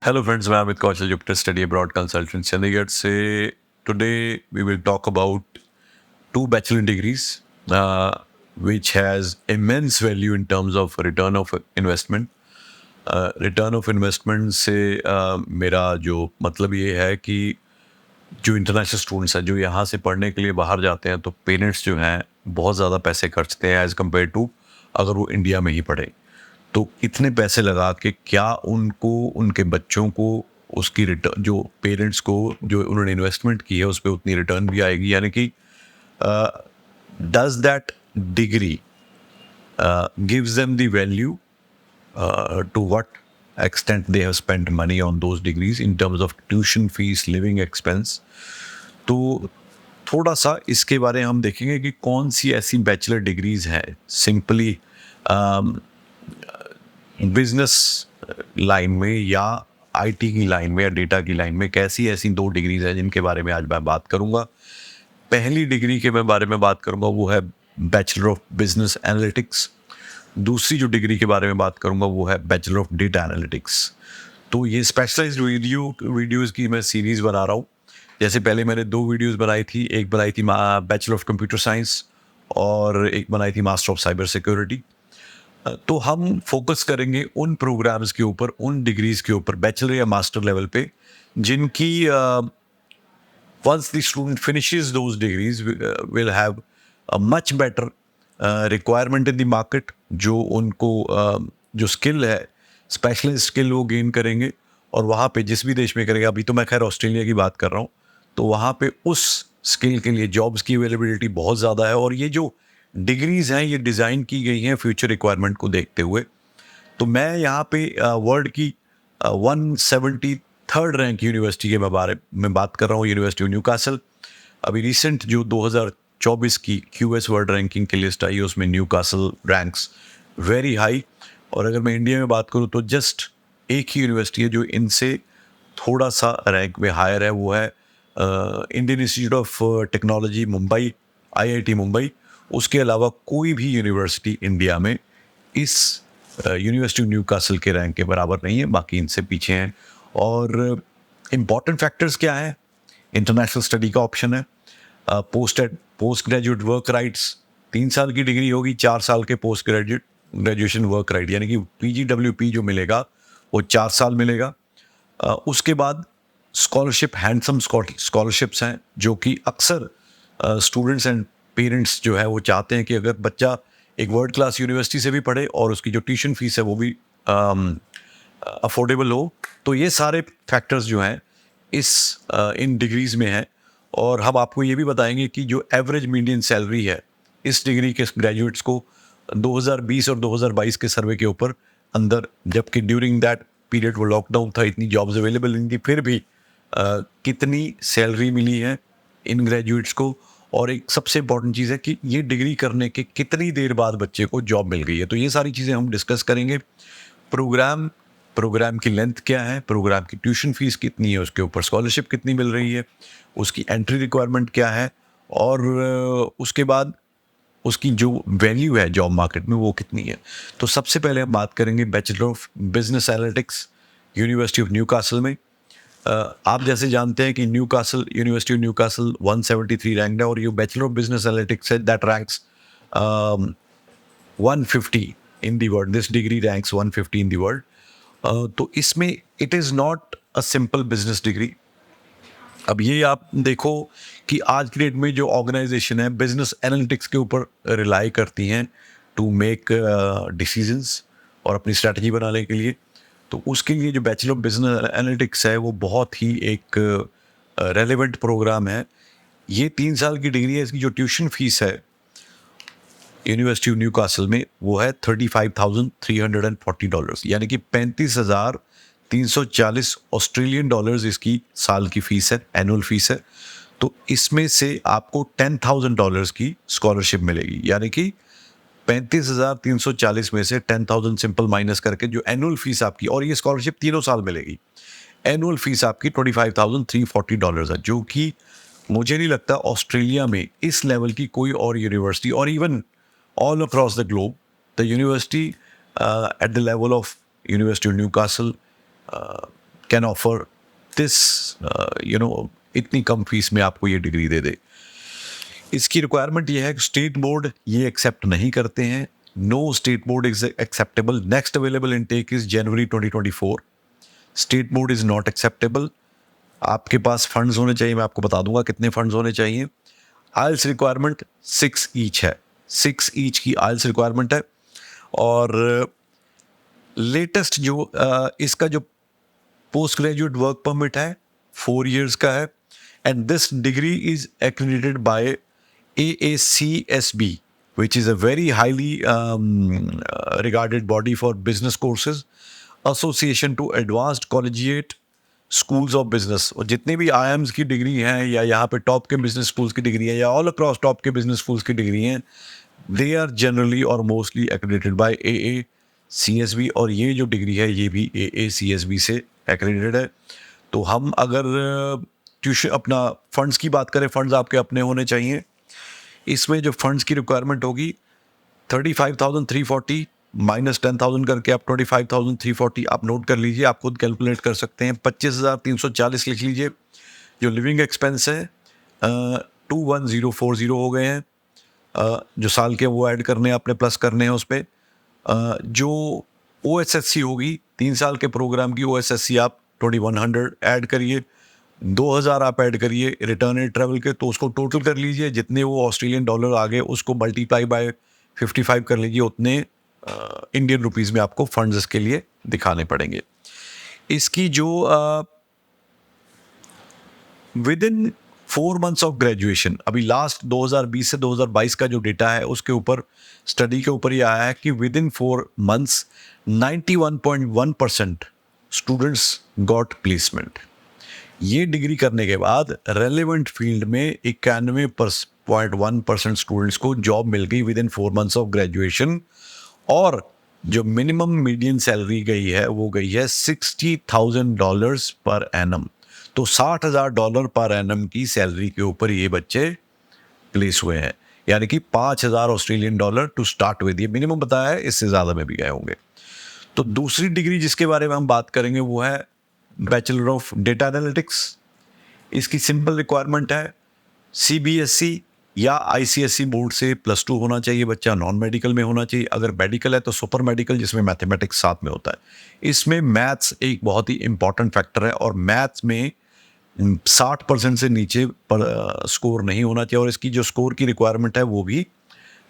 Hello friends, मैं अमित कौशल Jupiter Study Abroad Consultant Chandigarh से. Today we will talk about two bachelor degrees which has immense value in terms of return of investment. Return of investment से मेरा जो मतलब ये है कि जो इंटरनेशनल स्टूडेंट्स हैं जो यहाँ से पढ़ने के लिए बाहर जाते हैं तो पेरेंट्स जो हैं बहुत ज़्यादा पैसे खर्चते हैं एज़ कम्पेयर टू अगर वो इंडिया में ही पढ़े. तो इतने पैसे लगा के क्या उनको उनके बच्चों को उसकी रिटर्न जो पेरेंट्स को जो उन्होंने इन्वेस्टमेंट की है उस पर उतनी रिटर्न भी आएगी, यानी कि does that degree gives them the value to what extent they have spent money on those degrees in terms of tuition fees, living expense. तो थोड़ा सा इसके बारे में हम देखेंगे कि कौन सी ऐसी बैचलर डिग्रीज हैं सिंपली बिजनेस लाइन में या आईटी की लाइन में या डेटा की लाइन में, कैसी ऐसी दो डिग्रीज हैं जिनके बारे में आज मैं बात करूंगा. पहली डिग्री के मैं बारे में बात करूंगा वो है बैचलर ऑफ बिजनेस एनालिटिक्स. दूसरी जो डिग्री के बारे में बात करूंगा वो है बैचलर ऑफ डेटा एनालिटिक्स. तो ये स्पेशलाइज्ड वीडियोज़ की मैं सीरीज़ बना रहा हूँ. जैसे पहले मैंने दो वीडियोज़ बनाई थी, एक बनाई थी बैचलर ऑफ कंप्यूटर साइंस और एक बनाई थी मास्टर ऑफ साइबर सिक्योरिटी. तो हम फोकस करेंगे उन प्रोग्राम्स के ऊपर, उन डिग्रीज़ के ऊपर बैचलर या मास्टर लेवल पे जिनकी once the student finishes those degrees will have a much better requirement in the market. जो उनको जो स्किल है, स्पेशलिस्ट स्किल वो गेन करेंगे और वहाँ पे जिस भी देश में करेंगे, अभी तो मैं खैर ऑस्ट्रेलिया की बात कर रहा हूँ, तो वहाँ पे उस स्किल के लिए जॉब्स की अवेलेबिलिटी बहुत ज़्यादा है. और ये जो डिग्रीज़ हैं ये डिज़ाइन की गई हैं फ्यूचर रिक्वायरमेंट को देखते हुए. तो मैं यहाँ पे वर्ल्ड की 173rd रैंक यूनिवर्सिटी के बारे में बात कर रहा हूँ, यूनिवर्सिटी ऑफ न्यूकासल. अभी रिसेंट जो 2024 की QS वर्ल्ड रैंकिंग की लिस्ट आई है उसमें न्यूकासल रैंक्स वेरी हाई. और अगर मैं इंडिया में बात करूँ तो जस्ट एक ही यूनिवर्सिटी है जो इनसे थोड़ा सा रैंक में हायर है, वो है Indian institute of technology Mumbai, IIT Mumbai. उसके अलावा कोई भी यूनिवर्सिटी इंडिया में इस यूनिवर्सिटी ऑफ न्यूकासल के रैंक के बराबर नहीं है, बाकी इनसे पीछे हैं. और इम्पॉर्टेंट फैक्टर्स क्या है? इंटरनेशनल स्टडी का ऑप्शन है, पोस्ट ग्रेजुएट वर्क राइट्स, 3 साल की डिग्री होगी, 4 साल के पोस्ट ग्रेजुएशन वर्क राइट, यानी कि PGWP जो मिलेगा वो 4 साल मिलेगा. उसके बाद स्कॉलरशिप, हैंडसम स्कॉलरशिप्स हैं जो कि अक्सर स्टूडेंट्स एंड पेरेंट्स जो है वो चाहते हैं कि अगर बच्चा एक वर्ल्ड क्लास यूनिवर्सिटी से भी पढ़े और उसकी जो ट्यूशन फीस है वो भी अफोर्डेबल हो. तो ये सारे फैक्टर्स जो हैं इन डिग्रीज में हैं. और हम आपको ये भी बताएंगे कि जो एवरेज मीडियन सैलरी है इस डिग्री के ग्रेजुएट्स को 2020 और 2022 के सर्वे के ऊपर अंदर, जबकि ड्यूरिंग दैट पीरियड वो लॉकडाउन था, इतनी जॉब्स अवेलेबल नहीं थी, फिर भी कितनी सैलरी मिली है इन ग्रेजुएट्स को. और एक सबसे इम्पॉर्टेंट चीज़ है कि ये डिग्री करने के कितनी देर बाद बच्चे को जॉब मिल गई है. तो ये सारी चीज़ें हम डिस्कस करेंगे. प्रोग्राम की लेंथ क्या है, प्रोग्राम की ट्यूशन फीस कितनी है, उसके ऊपर स्कॉलरशिप कितनी मिल रही है, उसकी एंट्री रिक्वायरमेंट क्या है, और उसके बाद उसकी जो वैल्यू है जॉब मार्केट में वो कितनी है. तो सबसे पहले हम बात करेंगे bachelor of business analytics university of Newcastle में. आप जैसे जानते हैं कि यूनिवर्सिटी ऑफ न्यूकासल 173 रैंक है और ये बैचलर ऑफ बिजनेस एनालिटिक्स है that ranks 150 in the world. This degree ranks 150 in the world. तो इसमें it is not a simple business degree. अब ये आप देखो कि आज की डेट में जो ऑर्गेनाइजेशन है बिजनेस एनालिटिक्स के ऊपर रिलाई करती हैं टू मेक डिसीजंस और अपनी स्ट्रैटेजी बनाने के लिए. तो उसके लिए जो बैचलर ऑफ बिजनेस एनालिटिक्स है वो बहुत ही एक रेलेवेंट प्रोग्राम है. ये 3 साल की डिग्री है. इसकी जो ट्यूशन फीस है यूनिवर्सिटी ऑफ न्यूकासल में वो है $35,340, यानी कि 35,340 ऑस्ट्रेलियन डॉलर्स इसकी साल की फीस है, एनुअल फीस है. तो इसमें से आपको $10,000 की स्कॉलरशिप मिलेगी, यानी कि 35,340 में से 10,000 सिंपल माइनस करके जो एनुअल फीस आपकी, और ये स्कॉलरशिप 3 साल मिलेगी, एनुअल फीस आपकी $25,340 है, जो कि मुझे नहीं लगता ऑस्ट्रेलिया में इस लेवल की कोई और यूनिवर्सिटी, और even all across the globe, the university at the level of University of Newcastle can offer this, इतनी कम फीस में आपको ये डिग्री दे दे। इसकी रिक्वायरमेंट ये है कि स्टेट बोर्ड ये एक्सेप्ट नहीं करते हैं। No state board is acceptable. Next available intake is January 2024। State board is not acceptable. आपके पास फंड्स होने चाहिए, मैं आपको बता दूंगा कितने फंड्स होने चाहिए। आइल्स रिक्वायरमेंट 6 ईच है, 6 ईच की आइल्स रिक्वायरमेंट है। और लेटेस्ट जो इसका जो पोस्ट ग्रेजुएट वर्क परमिट है 4 years का है। And this degree is accredited by AACSB, which is a very highly regarded body for business courses, Association to Advanced Collegiate Schools of Business। और जितने भी IIMs की डिग्री हैं या यहाँ पे टॉप के बिजनेस स्कूल्स की डिग्री है या ऑल अक्रॉस टॉप के बिजनेस स्कूल्स की डिग्री हैं, दे आर जनरली और मोस्टली एक्रेडिटेड बाय AACSB। और ये जो डिग्री है ये भी AACSB से एक्रेडिटेड है। तो हम अगर ट्यूशन अपना फंड्स की बात करें, फंड्स आपके अपने होने चाहिए। इसमें जो फंड्स की रिक्वायरमेंट होगी 35,340 माइनस 10,000 करके आप 25,340 आप नोट कर लीजिए, आप खुद कैलकुलेट कर सकते हैं। 25,340 लिख लीजिए। जो लिविंग एक्सपेंस है 21040 हो गए हैं। जो साल के वो ऐड करने हैं, आपने प्लस करने हैं उस पर। जो OSSC होगी 3 साल के प्रोग्राम की OSSC आप 2100 ऐड करिए, 2000 आप ऐड करिए रिटर्न एंड ट्रैवल के, तो उसको टोटल कर लीजिए। जितने वो ऑस्ट्रेलियन डॉलर आ गए उसको मल्टीप्लाई बाय 55 कर लीजिए, उतने इंडियन रुपीस में आपको फंड्स के लिए दिखाने पड़ेंगे। इसकी जो with in 4 months of graduation, अभी लास्ट 2020 से 2022 का जो डेटा है उसके ऊपर स्टडी के ऊपर ये आया है कि with in 4 months 91.1% students got placement. ये डिग्री करने के बाद रेलेवेंट फील्ड में 91.1% स्टूडेंट्स को जॉब मिल गई with in 4 months of graduation. और जो मिनिमम मीडियन सैलरी गई है वो गई है $60,000 पर एनम। तो $60,000 पर एनम की सैलरी के ऊपर ये बच्चे प्लेस हुए हैं, यानी कि $5,000 टू स्टार्ट विद। ये मिनिमम बताया है, इससे ज़्यादा में भी गए होंगे। तो दूसरी डिग्री जिसके बारे में हम बात करेंगे वो है बैचलर ऑफ डेटा एनालिटिक्स। इसकी सिंपल रिक्वायरमेंट है CBSE या ICSE बोर्ड से +2 होना चाहिए बच्चा, नॉन मेडिकल में होना चाहिए। अगर मेडिकल है तो सुपर मेडिकल जिसमें मैथमेटिक्स साथ में होता है। इसमें मैथ्स एक बहुत ही इंपॉर्टेंट फैक्टर है और मैथ्स में 60% से नीचे पर स्कोर नहीं होना चाहिए। और इसकी जो स्कोर की रिक्वायरमेंट है वो भी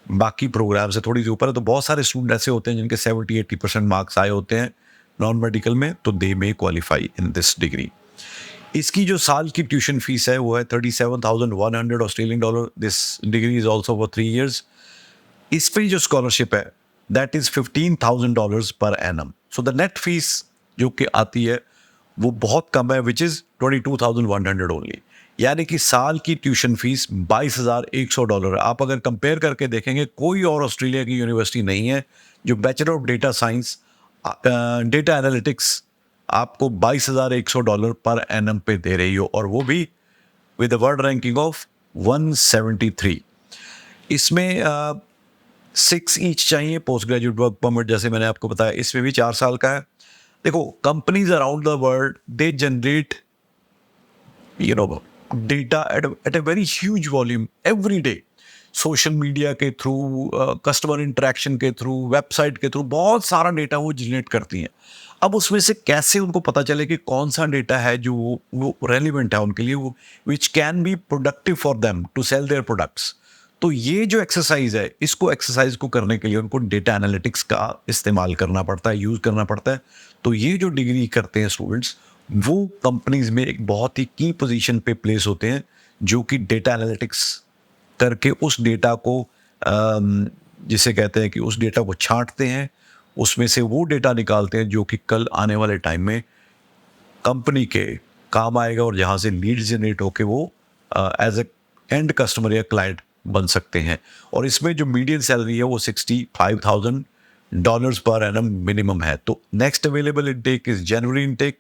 बाकी प्रोग्राम से थोड़ी सी ऊपर है। तो बहुत सारे स्टूडेंट ऐसे होते हैं जिनके 70-80% मार्क्स आए होते हैं नॉन मेडिकल में, तो दे मे क्वालिफाई इन दिस डिग्री। इसकी जो साल की ट्यूशन फीस है वो है $37,100 this degree is also for 3 years। इस पे जो स्कॉलरशिप है that is $15,000 per annum. So the net fees जो कि आती है वो बहुत कम है, विच इज $22,100 ओनली। यानी कि साल की ट्यूशन फीस $22,100 है। आप अगर कंपेयर करके देखेंगे कोई और ऑस्ट्रेलिया की यूनिवर्सिटी नहीं है जो bachelor of data science data analytics आपको $22,100 पर एनम पे दे रही हो, और वो भी with a world ranking of 173। इसमें 6 ईच चाहिए पोस्ट ग्रेजुएट वर्क परमिट, जैसे मैंने आपको बताया। इसमें भी 4 साल का है। देखो, companies around the world they generate data at a very huge volume every day, social media के थ्रू, कस्टमर इंटरेक्शन के थ्रू, वेबसाइट के थ्रू बहुत सारा डेटा वो जनरेट करती हैं। अब उसमें से कैसे उनको पता चले कि कौन सा डेटा है जो वो रेलिवेंट है उनके लिए, वो which can be productive for them to sell their products. तो ये जो एक्सरसाइज है, इसको एक्सरसाइज को करने के लिए उनको डेटा एनालिटिक्स का इस्तेमाल करना पड़ता है, यूज़ करना पड़ता है। तो ये जो डिग्री करते हैं स्टूडेंट्स, वो कंपनीज में एक बहुत ही की पोजीशन पे प्लेस होते हैं, जो कि डेटा एनालिटिक्स करके उस डेटा को जिसे कहते हैं कि उस डेटा को छांटते हैं, उसमें से वो डेटा निकालते हैं जो कि कल आने वाले टाइम में कंपनी के काम आएगा और जहाँ से लीड जनरेट होके वो एज ए एंड कस्टमर या क्लाइंट बन सकते हैं। और इसमें जो मीडियन सैलरी है वो $65,000 पर एनम मिनिमम है। तो next available intake is January intake.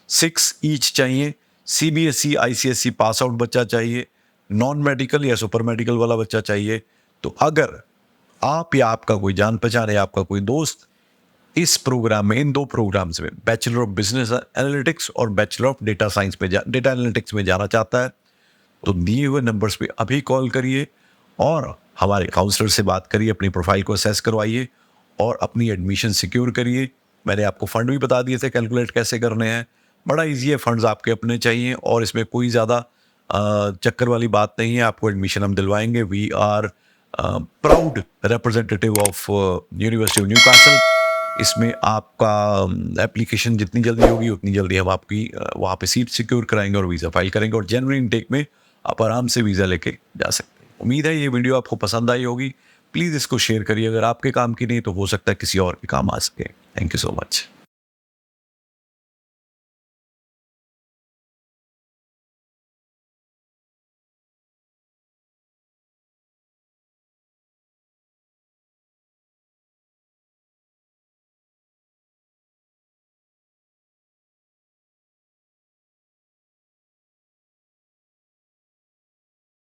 6 each चाहिए। CBSE ICSE पास आउट बच्चा चाहिए, नॉन मेडिकल या सुपर मेडिकल वाला बच्चा चाहिए। तो अगर आप या आपका कोई जान पहचान है, आपका कोई दोस्त इस प्रोग्राम में, इन 2 प्रोग्राम्स में, बैचलर ऑफ बिजनेस एनालिटिक्स और बैचलर ऑफ डेटा साइंस में डेटा एनालिटिक्स में जाना चाहता है तो दिए हुए नंबर्स पे अभी कॉल करिए और हमारे काउंसलर से बात करिए, अपनी प्रोफाइल को असेस करवाइए और अपनी एडमिशन सिक्योर करिए। मैंने आपको फंड भी बता दिए थे कैलकुलेट कैसे करने हैं। बड़ा ईजी है, फंड्स आपके अपने चाहिए और इसमें कोई ज़्यादा चक्कर वाली बात नहीं है। आपको एडमिशन हम दिलवाएंगे। We are proud representative of university of Newcastle. इसमें आपका एप्लीकेशन जितनी जल्दी होगी उतनी जल्दी हम आपकी वहाँ पे सीट सिक्योर कराएंगे और वीज़ा फाइल करेंगे और जनवरी इनटेक में आप आराम से वीज़ा लेके जा सकते हैं। उम्मीद है ये वीडियो आपको पसंद आई होगी। प्लीज़ इसको शेयर करिए, अगर आपके काम की नहीं तो हो सकता है किसी और के काम आ सके। Thank you so much.